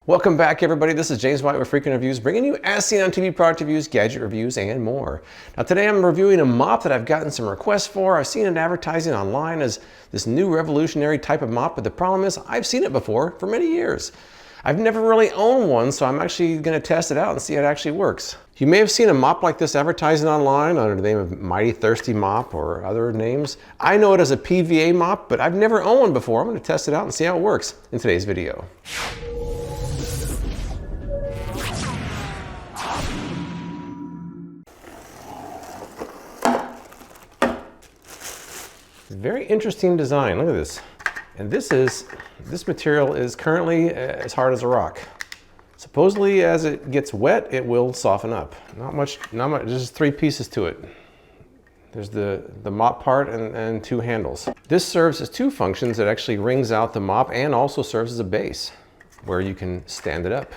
Welcome back, everybody. This is James White with Freakin' Reviews, bringing you as seen on TV product reviews, gadget reviews, and more. Now today I'm reviewing a mop that I've gotten some requests for. I've seen it advertising online as this new revolutionary type of mop, but the problem is I've seen it before for many years. I've never really owned one, so I'm actually going to test it out and see how it actually works. You may have seen a mop like this advertising online under the name of Mighty Thirsty Mop or other names. I know it as a PVA mop, but I've never owned one before. I'm going to test it out and see how it works in today's video. Very interesting design. Look at this. And this material is currently as hard as a rock. Supposedly as it gets wet, it will soften up. Not much, there's just three pieces to it. There's the mop part and two handles. This serves as two functions. It actually wrings out the mop and also serves as a base where you can stand it up.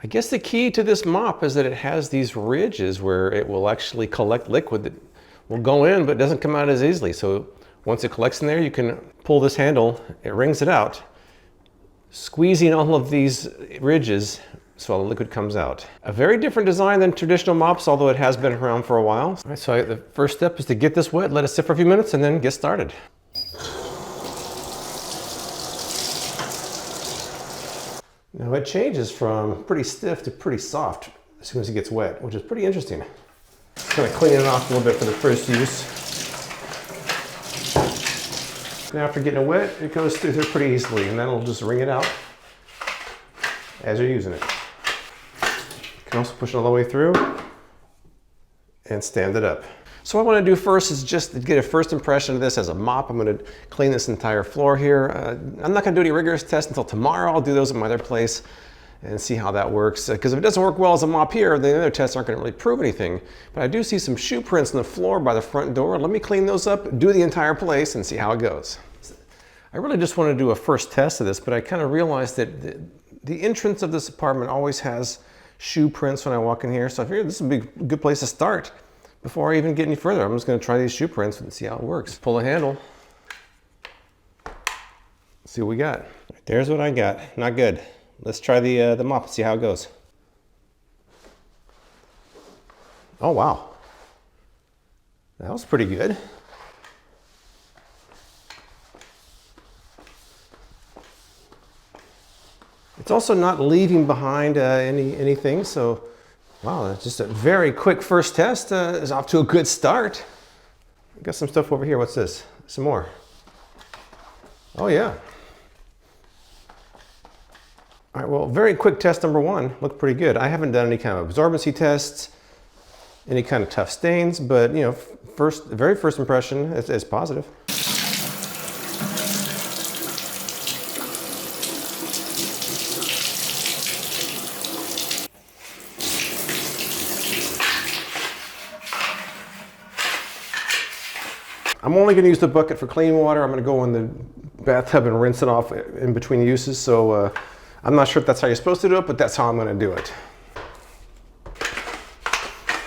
I guess the key to this mop is that it has these ridges where it will actually collect liquid that will go in but doesn't come out as easily. So once it collects in there, you can pull this handle, it wrings it out, squeezing all of these ridges so all the liquid comes out. A very different design than traditional mops, although it has been around for a while. All right, so the first step is to get this wet, let it sit for a few minutes, and then get started. Now it changes from pretty stiff to pretty soft as soon as it gets wet, which is pretty interesting. Kind of clean it off a little bit for the first use. Now after getting it wet, it goes through there pretty easily, and that'll just wring it out as you're using it. You can also push it all the way through and stand it up. So what I want to do first is just to get a first impression of this as a mop. I'm going to clean this entire floor here. I'm not going to do any rigorous tests until tomorrow. I'll do those at my other place and see how that works. Because if it doesn't work well as a mop here, the other tests aren't going to really prove anything. But I do see some shoe prints on the floor by the front door. Let me clean those up, do the entire place, and see how it goes. I really just want to do a first test of this, but I kind of realized that the entrance of this apartment always has shoe prints when I walk in here. So I figured this would be a good place to start. Before I even get any further, I'm just going to try these shoe prints and see how it works. Pull the handle. See what we got. Right, there's what I got. Not good. Let's try the mop and see how it goes. Oh wow, that was pretty good. It's also not leaving behind anything, so wow, that's just a very quick first test. Is off to a good start. Got some stuff over here. What's this? Some more. Oh yeah. All right, well, very quick test number one. Looked pretty good. I haven't done any kind of absorbency tests, any kind of tough stains, but you know, very first impression is positive. I'm only going to use the bucket for clean water. I'm going to go in the bathtub and rinse it off in between uses. So I'm not sure if that's how you're supposed to do it, but that's how I'm going to do it.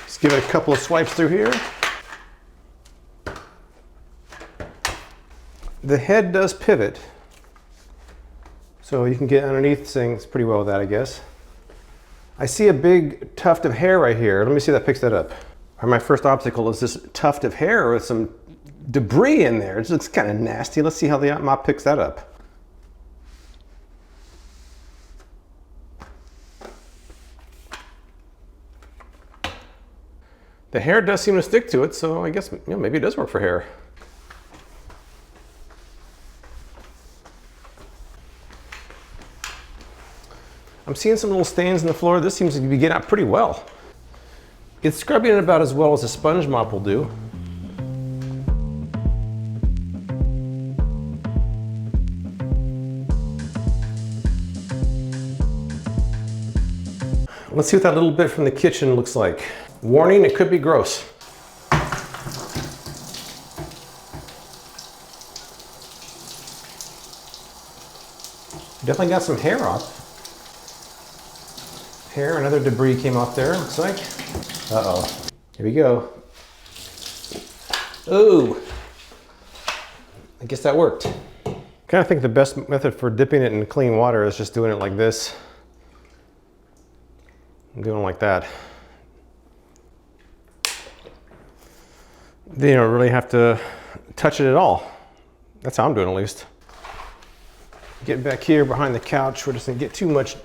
Just give it a couple of swipes through here. The head does pivot, so you can get underneath things pretty well with that, I guess. I see a big tuft of hair right here. Let me see if that picks that up. My first obstacle is this tuft of hair with some debris in there. It looks kind of nasty. Let's see how the mop picks that up. The hair does seem to stick to it, so I guess maybe it does work for hair. I'm seeing some little stains in the floor. This seems to be getting out pretty well. It's scrubbing it about as well as a sponge mop will do. Let's see what that little bit from the kitchen looks like. Warning, it could be gross. Definitely got some hair off. Hair and other debris came off there, looks like. Uh-oh. Here we go. Ooh. guess that worked. I kind of think the best method for dipping it in clean water is just doing it like this. I'm doing it like that. Then you don't really have to touch it at all. That's how I'm doing, at least. Get back here behind the couch where it doesn't get too much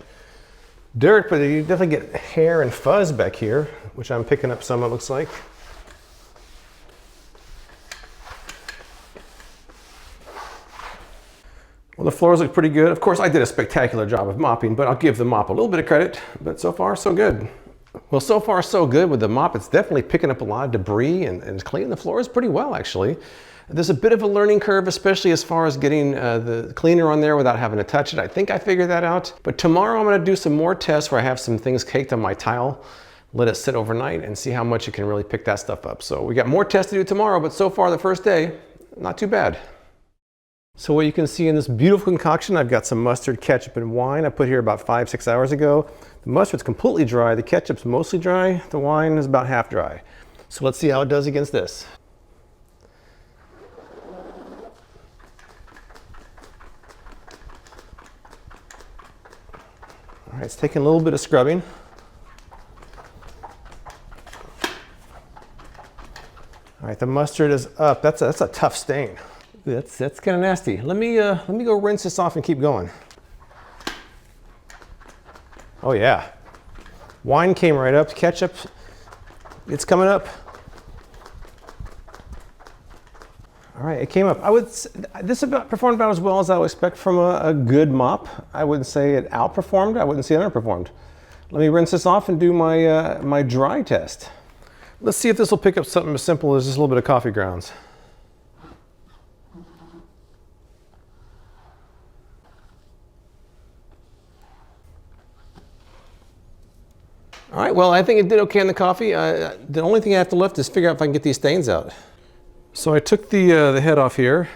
dirt, but you definitely get hair and fuzz back here, which I'm picking up some, it looks like. Well, the floors look pretty good. Of course, I did a spectacular job of mopping, but I'll give the mop a little bit of credit. But so far, so good. Well, so far, so good with the mop. It's definitely picking up a lot of debris and cleaning the floors pretty well, actually. There's a bit of a learning curve, especially as far as getting the cleaner on there without having to touch it. I think I figured that out. But tomorrow I'm gonna do some more tests where I have some things caked on my tile, let it sit overnight and see how much you can really pick that stuff up. So we got more tests to do tomorrow, but so far the first day, not too bad. So what you can see in this beautiful concoction, I've got some mustard, ketchup, and wine I put here about 5-6 hours ago. The mustard's completely dry, the ketchup's mostly dry, the wine is about half dry. So let's see how it does against this. All right, it's taking a little bit of scrubbing. All right, the mustard is up. That's a tough stain. That's kind of nasty. Let me go rinse this off and keep going. Oh yeah, wine came right up. Ketchup, it's coming up. All right, it came up. This performed about as well as I would expect from a good mop. I wouldn't say it outperformed. I wouldn't say it underperformed. Let me rinse this off and do my my dry test. Let's see if this will pick up something as simple as just a little bit of coffee grounds. All right, well, I think it did okay on the coffee. The only thing I have to left is figure out if I can get these stains out. So I took the head off here,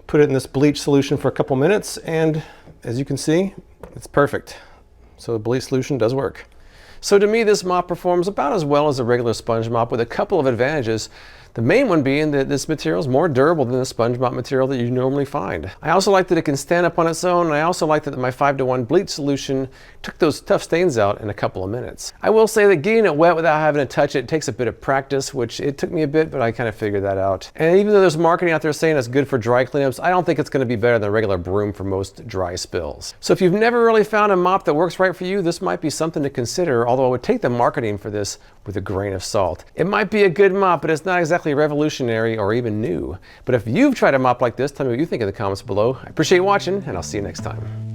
put it in this bleach solution for a couple minutes, and as you can see, it's perfect. So the bleach solution does work. So to me, this mop performs about as well as a regular sponge mop with a couple of advantages. The main one being that this material is more durable than the sponge mop material that you normally find. I also like that it can stand up on its own, and I also like that my 5-to-1 bleach solution took those tough stains out in a couple of minutes. I will say that getting it wet without having to touch it takes a bit of practice, which it took me a bit, but I kind of figured that out. And even though there's marketing out there saying it's good for dry cleanups, I don't think it's going to be better than a regular broom for most dry spills. So if you've never really found a mop that works right for you, this might be something to consider, although I would take the marketing for this with a grain of salt. It might be a good mop, but it's not exactly revolutionary or even new. But if you've tried a mop like this, tell me what you think in the comments below. I appreciate you watching, and I'll see you next time.